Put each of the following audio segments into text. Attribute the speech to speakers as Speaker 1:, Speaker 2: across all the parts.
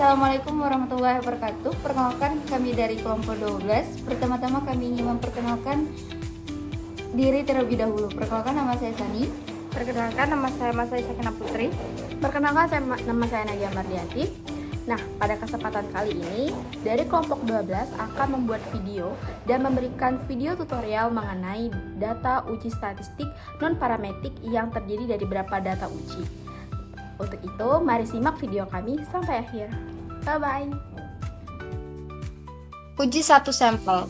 Speaker 1: Assalamualaikum warahmatullahi wabarakatuh. Perkenalkan, kami dari kelompok 12. Pertama-tama kami ingin memperkenalkan diri terlebih dahulu. Perkenalkan, nama saya Sani.
Speaker 2: Perkenalkan, nama saya Sakina Putri. Perkenalkan, nama saya Nadia Mardianti. Nah, pada kesempatan kali ini, dari kelompok 12 akan membuat video dan memberikan video tutorial mengenai data uji statistik non-parametrik yang terdiri dari beberapa data uji. Untuk itu, mari simak video kami sampai akhir. Bye-bye.
Speaker 3: Uji satu sampel.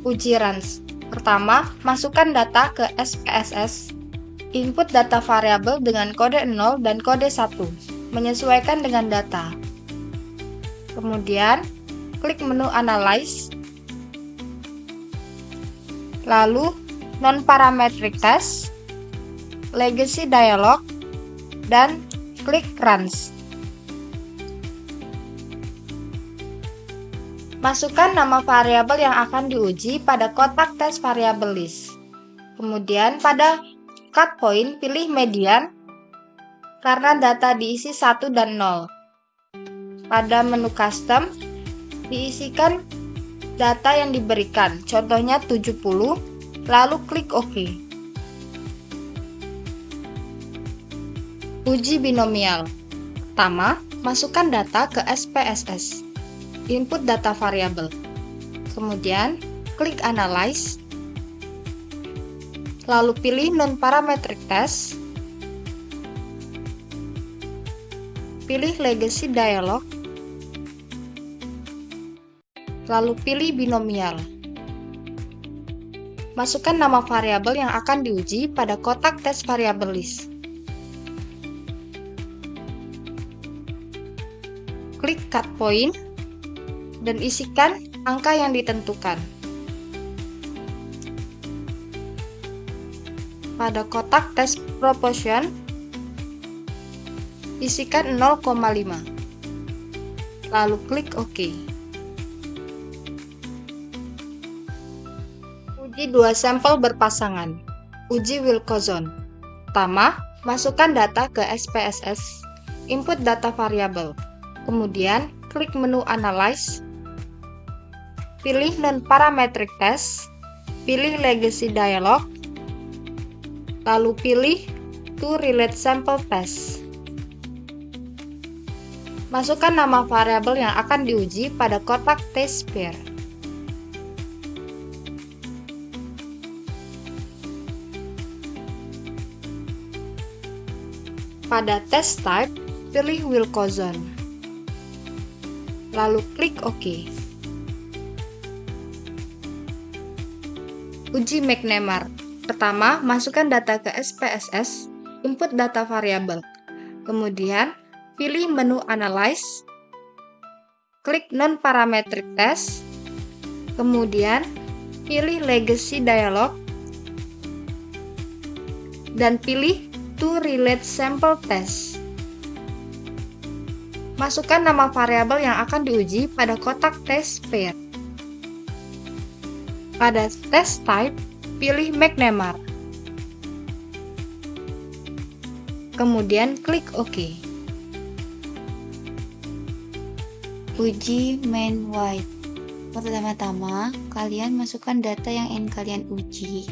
Speaker 3: Uji runs. Pertama, masukkan data ke SPSS. Input data variabel dengan kode 0 dan kode 1, menyesuaikan dengan data. Kemudian, klik menu Analyze. Lalu, Non-Parametric Test, Legacy Dialog, dan klik Runs. Masukkan nama variabel yang akan diuji pada kotak tes variabel list. Kemudian pada cut point pilih median karena data diisi 1 dan 0. Pada menu custom diisikan data yang diberikan, contohnya 70, lalu klik OK. Uji binomial. Pertama, masukkan data ke SPSS. Input data variabel. Kemudian, klik Analyze. Lalu pilih Non-Parametric Test. Pilih Legacy Dialog. Lalu pilih binomial. Masukkan nama variabel yang akan diuji pada kotak tes variabel list. Klik cut point dan isikan angka yang ditentukan. Pada kotak tes proportion, isikan 0,5. Lalu klik OK. Uji dua sampel berpasangan. Uji Wilcoxon. Pertama, masukkan data ke SPSS. Input data variabel. Kemudian, klik menu Analyze, pilih Non-Parametric Test, pilih Legacy Dialog, lalu pilih To Relate Sample Test. Masukkan nama variabel yang akan diuji pada kotak test pair. Pada test type, pilih Wilcoxon. Lalu klik OK. Uji McNemar. Pertama, masukkan data ke SPSS, input data variabel. Kemudian, pilih menu Analyze, klik Non-Parametric Test, kemudian pilih Legacy Dialog, dan pilih To Relate Sample Test. Masukkan nama variabel yang akan diuji pada kotak test pair. Pada test type, pilih McNemar. Kemudian klik OK.
Speaker 4: Uji main wide. Pertama-tama, kalian masukkan data yang ingin kalian uji.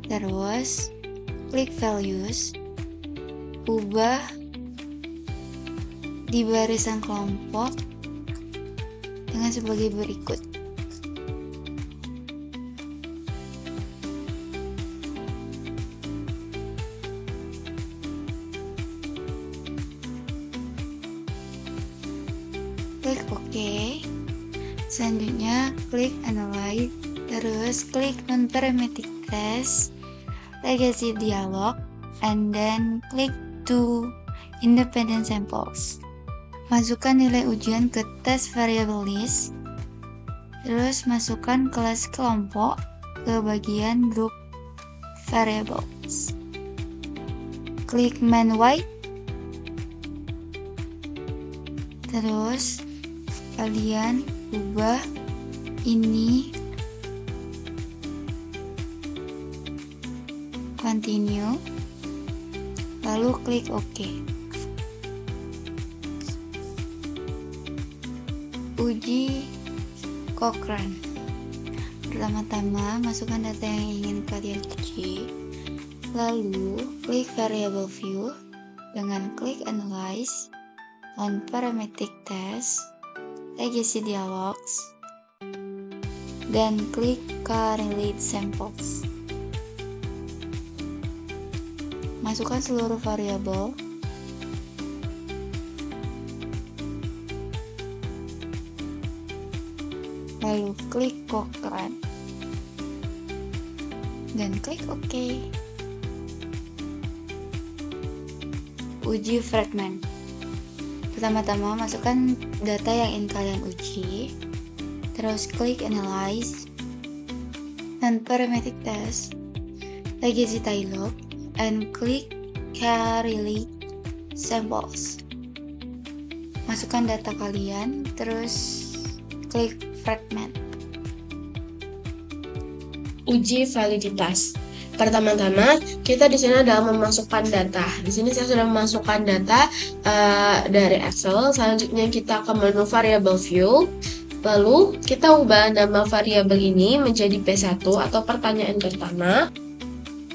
Speaker 4: Terus, klik values, ubah di barisan kelompok dengan sebagai berikut. Klik OK. Selanjutnya klik Analyze, terus klik Non-Parametric Test, Legacy Dialog, and then click to Independent Samples. Masukkan nilai ujian ke tes variable list, terus masukkan kelas kelompok ke bagian group variables. Klik main wide, terus kalian ubah ini continue, lalu klik OK. Uji Cochrane. Pertama-tama, masukkan data yang ingin kalian uji. Lalu, klik variable view dengan klik analyze on parametric test, legacy dialogs, dan klik correlate samples. Masukkan seluruh variabel. Lalu klik Cochrane dan klik OK. Uji fragment. Pertama-tama masukkan data yang ingin kalian uji, terus klik analyze dan parametric test, legacy dialog, and klik correlate samples. Masukkan data kalian, terus klik fragment.
Speaker 5: Uji validitas. Pertama-tama, kita di sini adalah memasukkan data. Di sini saya sudah memasukkan data dari Excel. Selanjutnya kita ke menu variable view. Lalu kita ubah nama variabel ini menjadi P1 atau pertanyaan pertama.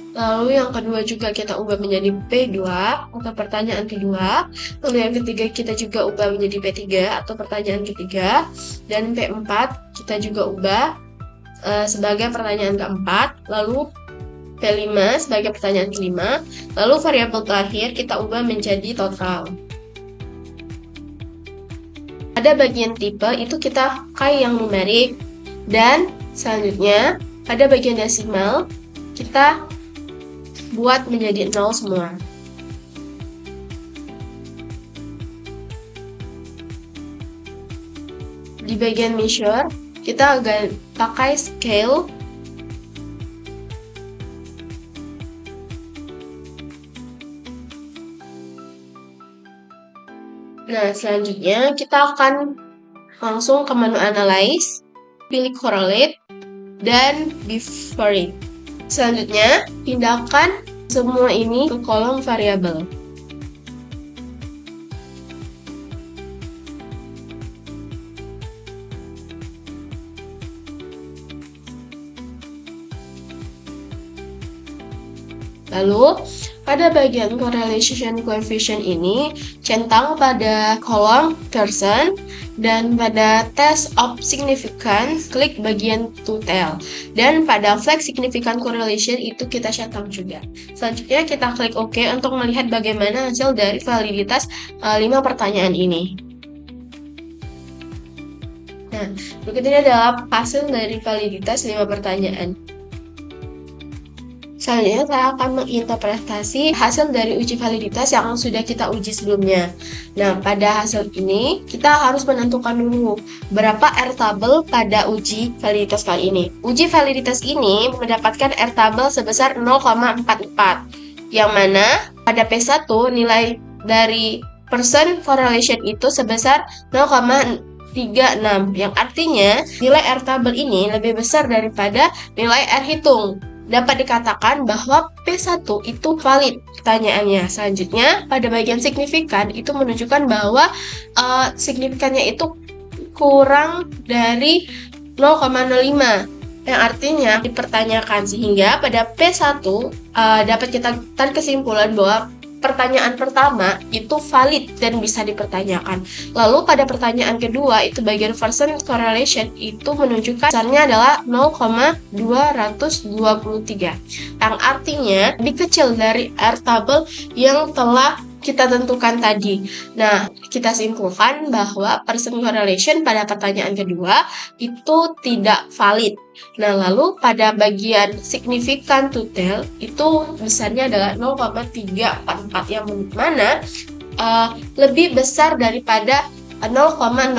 Speaker 5: Lalu yang kedua juga kita ubah menjadi P2 atau pertanyaan kedua. Lalu yang ketiga kita juga ubah menjadi P3 atau pertanyaan ketiga. Dan P4 kita juga ubah sebagai pertanyaan keempat. Lalu P5 sebagai pertanyaan kelima. Lalu variabel terakhir kita ubah menjadi total. Pada bagian tipe itu kita pakai yang numerik. Dan selanjutnya pada bagian desimal kita buat menjadi 0 semua. Di bagian measure, kita akan pakai scale. Nah, selanjutnya kita akan langsung ke menu analyze, pilih correlate, dan bifurcate. Selanjutnya, pindahkan semua ini ke kolom variabel. Lalu, pada bagian correlation coefficient ini, centang pada kolom person, dan pada test of significance, klik bagian total. Dan pada flag significant correlation itu kita centang juga. Selanjutnya kita klik OK untuk melihat bagaimana hasil dari validitas 5 pertanyaan ini. Nah, berikut ini adalah hasil dari validitas 5 pertanyaan. Selanjutnya saya akan menginterpretasi hasil dari uji validitas yang sudah kita uji sebelumnya. Nah, pada hasil ini kita harus menentukan dulu berapa R-table pada uji validitas kali ini. Uji validitas ini mendapatkan R-table sebesar 0,44, yang mana pada P1 nilai dari person correlation itu sebesar 0,36, yang artinya nilai R-table ini lebih besar daripada nilai R-hitung. Dapat dikatakan bahwa P1 itu valid pertanyaannya. Selanjutnya, pada bagian signifikan itu menunjukkan bahwa signifikannya itu kurang dari 0,05, yang artinya dipertanyakan. Sehingga pada P1 dapat kita tarik kesimpulan bahwa pertanyaan pertama itu valid dan bisa dipertanyakan. Lalu pada pertanyaan kedua itu bagian person correlation itu menunjukkan besarnya adalah 0,223, yang artinya lebih kecil dari R-table yang telah kita tentukan tadi. Nah, kita simpulkan bahwa person correlation pada pertanyaan kedua itu tidak valid. Nah, lalu pada bagian signifikan total itu besarnya adalah 0,344, yang mana lebih besar daripada 0,05.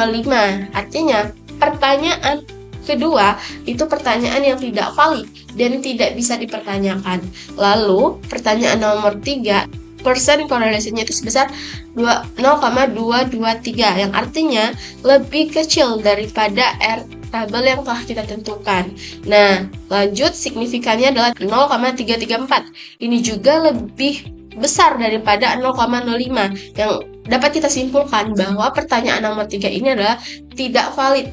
Speaker 5: Artinya, pertanyaan kedua itu pertanyaan yang tidak valid dan tidak bisa dipertanyakan. Lalu, pertanyaan nomor 3, person correlation-nya itu sebesar 0,223, yang artinya lebih kecil daripada R-table yang telah kita tentukan. Nah, lanjut signifikannya adalah 0,334. Ini juga lebih besar daripada 0,05, yang dapat kita simpulkan bahwa pertanyaan nomor 3 ini adalah tidak valid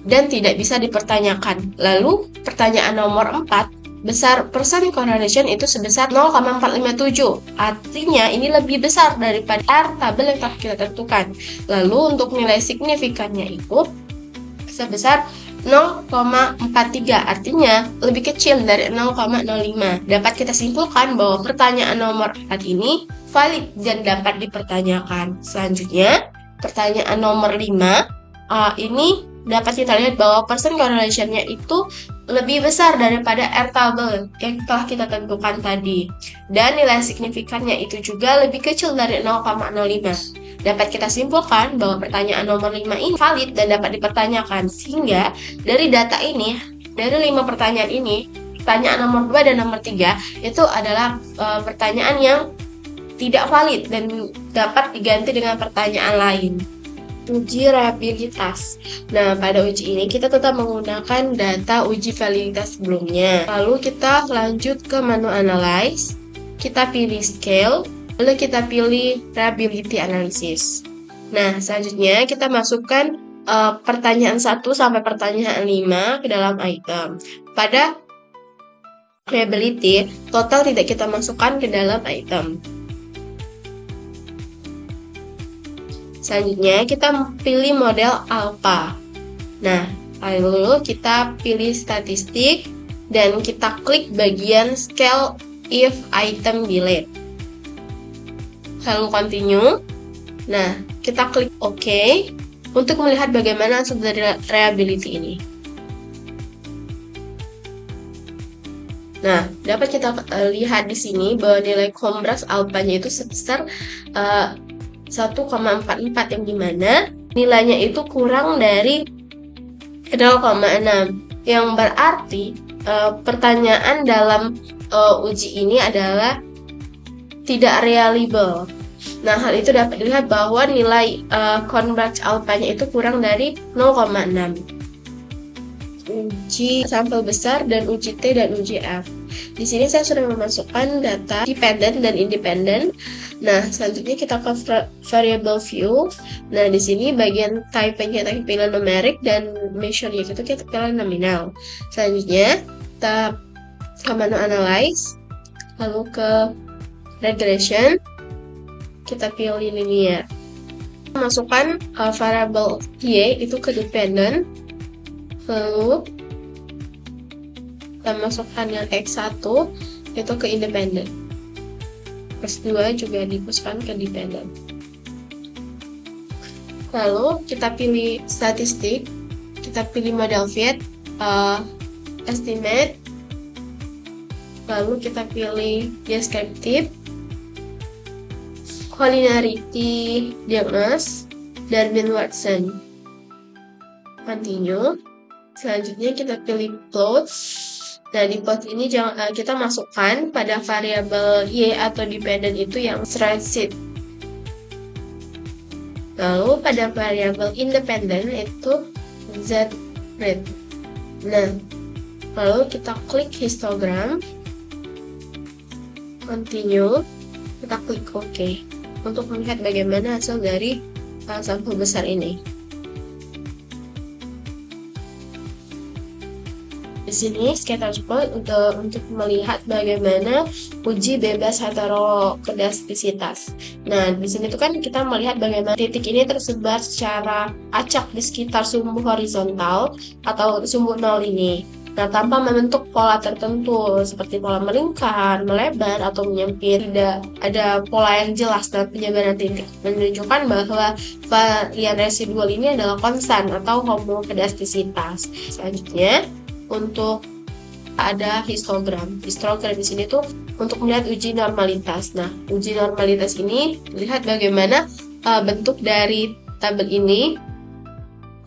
Speaker 5: dan tidak bisa dipertanyakan. Lalu pertanyaan nomor 4, besar percent correlation itu sebesar 0,457. Artinya ini lebih besar daripada R tabel yang telah kita tentukan. Lalu untuk nilai signifikannya itu sebesar 0,43, artinya lebih kecil dari 0,05. Dapat kita simpulkan bahwa pertanyaan nomor 4 ini valid dan dapat dipertanyakan. Selanjutnya, pertanyaan nomor 5, ini dapat kita lihat bahwa percent correlation-nya itu lebih besar daripada R tabel yang telah kita tentukan tadi. Dan nilai signifikannya itu juga lebih kecil dari 0,05. Dapat kita simpulkan bahwa pertanyaan nomor 5 ini valid dan dapat dipertanyakan. Sehingga dari data ini, dari 5 pertanyaan ini, pertanyaan nomor 2 dan nomor 3 itu adalah pertanyaan yang tidak valid dan dapat diganti dengan pertanyaan lain. Uji reliabilitas. Nah, pada uji ini kita tetap menggunakan data uji validitas sebelumnya. Lalu kita lanjut ke menu analyze. Kita pilih scale, lalu kita pilih reliability analysis. Nah, selanjutnya kita masukkan pertanyaan 1 sampai pertanyaan 5 ke dalam item. Pada reliability, total tidak kita masukkan ke dalam item. Selanjutnya kita pilih model alpha. Nah, lalu kita pilih statistik dan kita klik bagian scale if item delete. Lalu continue. Nah, kita klik OK untuk melihat bagaimana hasil dari reliability ini. Nah, dapat kita lihat di sini bahwa nilai Combras alpha-nya itu sebesar 1,44, yang dimana nilainya itu kurang dari 0,6, yang berarti pertanyaan dalam uji ini adalah tidak reliable. Nah, hal itu dapat dilihat bahwa nilai Combras alpha-nya itu kurang dari 0,6. Uji sampel besar dan uji T dan uji F. Di sini saya sudah memasukkan data dependent dan independent. Nah, selanjutnya kita ke variable view. Nah, di sini bagian type-nya kita pilih numeric dan measure-nya itu kita pilih nominal. Selanjutnya kita ke menu analyze, lalu ke regression, kita pilih linear. Masukkan variable y itu ke dependent, lalu kita masukkan yang x1 itu ke independent, x2 juga dimasukkan ke dependent. Lalu kita pilih statistik, kita pilih model fit, estimate, lalu kita pilih descriptive, collinearity, diagnose, dan Darwin-Watson. Continue. Selanjutnya kita pilih plot. Nah, di plot ini kita masukkan pada variabel y atau dependent itu yang spreadsheet. Lalu pada variabel independent itu z rate. Nah, lalu kita klik histogram, continue, kita klik OK untuk melihat bagaimana hasil dari sampel besar ini. Di sini scatter plot untuk melihat bagaimana uji bebas heterokedastisitas. Nah, di sini tuh kan kita melihat bagaimana titik ini tersebar secara acak di sekitar sumbu horizontal atau sumbu nol ini. Nah, tanpa membentuk pola tertentu seperti pola melingkar, melebar, atau menyempit. Tidak ada pola yang jelas dalam penyebaran titik, menunjukkan bahwa varian residual ini adalah konstan atau homokedastisitas. Selanjutnya, untuk ada histogram. Histogram di sini tuh untuk melihat uji normalitas. Nah, uji normalitas ini lihat bagaimana bentuk dari tabel ini.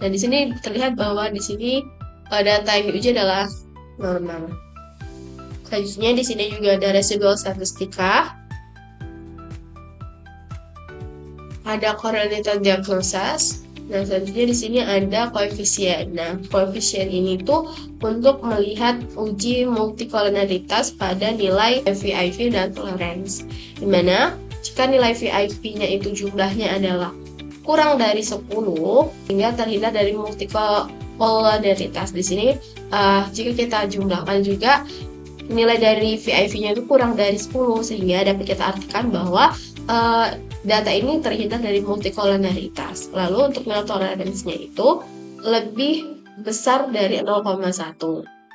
Speaker 5: Nah, di sini terlihat bahwa di sini data yang diuji adalah normal. Selanjutnya di sini juga ada residual statistika, ada correlated diagnosis. Nah, selanjutnya di sini ada koefisien. Nah, koefisien ini tuh untuk melihat uji multikolonialitas pada nilai FVIV dan tolerance. Dimana jika jika nilai VIP-nya itu jumlahnya adalah kurang dari 10, sehingga terhindar dari multikolonaritas. Di sini jika kita jumlahkan juga nilai dari VIP-nya itu kurang dari 10, sehingga dapat kita artikan bahwa data ini terhindar dari multikolonaritas. Lalu untuk nilai toleransinya itu lebih besar dari 0,1.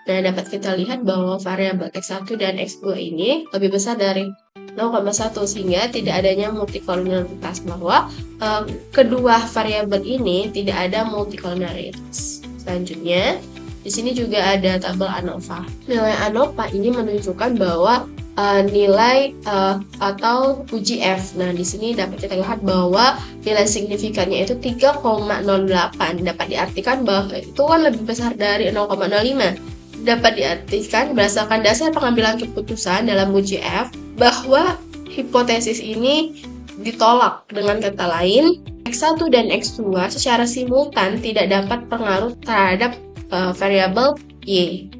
Speaker 5: Nah, dapat kita lihat bahwa variabel X1 dan X2 ini lebih besar dari 0,1, sehingga tidak adanya multikolonaritas, bahwa kedua variabel ini tidak ada multikolonaritas. Selanjutnya, di sini juga ada tabel ANOVA. Nilai ANOVA ini menunjukkan bahwa nilai atau uji F. Nah, di sini dapat kita lihat bahwa nilai signifikannya itu 3,08. Dapat diartikan bahwa itu kan lebih besar dari 0,05. Dapat diartikan berdasarkan dasar pengambilan keputusan dalam uji F bahwa hipotesis ini ditolak. Dengan kata lain, X1 dan X2 secara simultan tidak dapat pengaruh terhadap variabel Y.